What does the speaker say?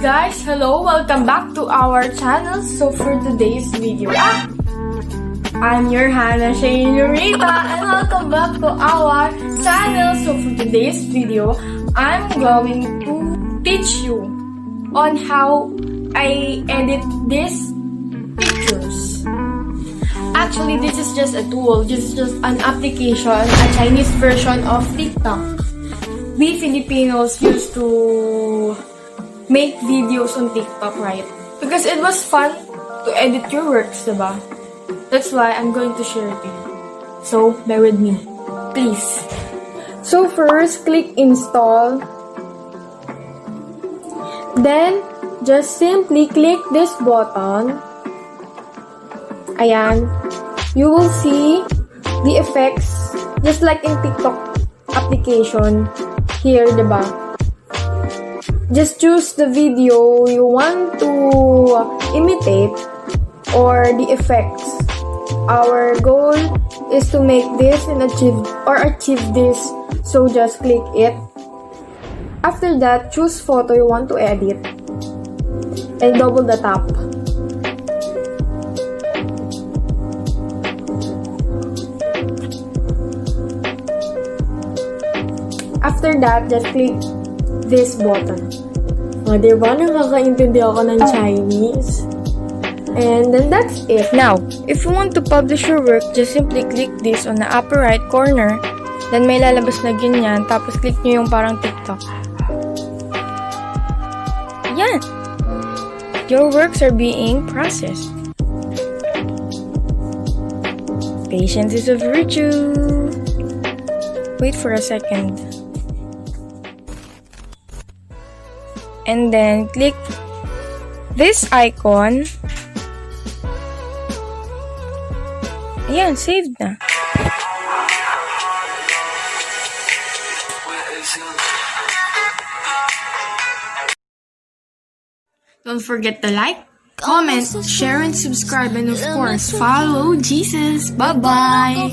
guys! Hello! Welcome back to our channel. So for today's video, I'm your Hannah Shane Eureka and welcome back to our channel. So for today's video, I'm going to teach you on how I edit these pictures. Actually, this is just a tool. This is just an application, a Chinese version of TikTok. We Filipinos used to make videos on TikTok, right? Because it was fun to edit your works, diba? That's why I'm going to share it with you. So, bear with me. Please. So, first, click install. Then, just simply click this button. Ayan. You will see the effects just like in TikTok application. Here, diba? Just choose the video you want to imitate or the effects. Our goal is to make this and achieve this. So just click it. After that, choose photo you want to edit and double the tap. After that, just click this button. O, diba? Nakakaintindi ako ng Chinese. And then that's it. Now, if you want to publish your work, just simply click this on the upper right corner. Then may lalabas na ganyan. Tapos click nyo yung parang TikTok. Yan. Your works are being processed. Patience is a virtue. Wait for a second. And then click this icon. Ayan, saved na. Don't forget to like, comment, share, and subscribe, and of course, follow Jesus. Bye-bye!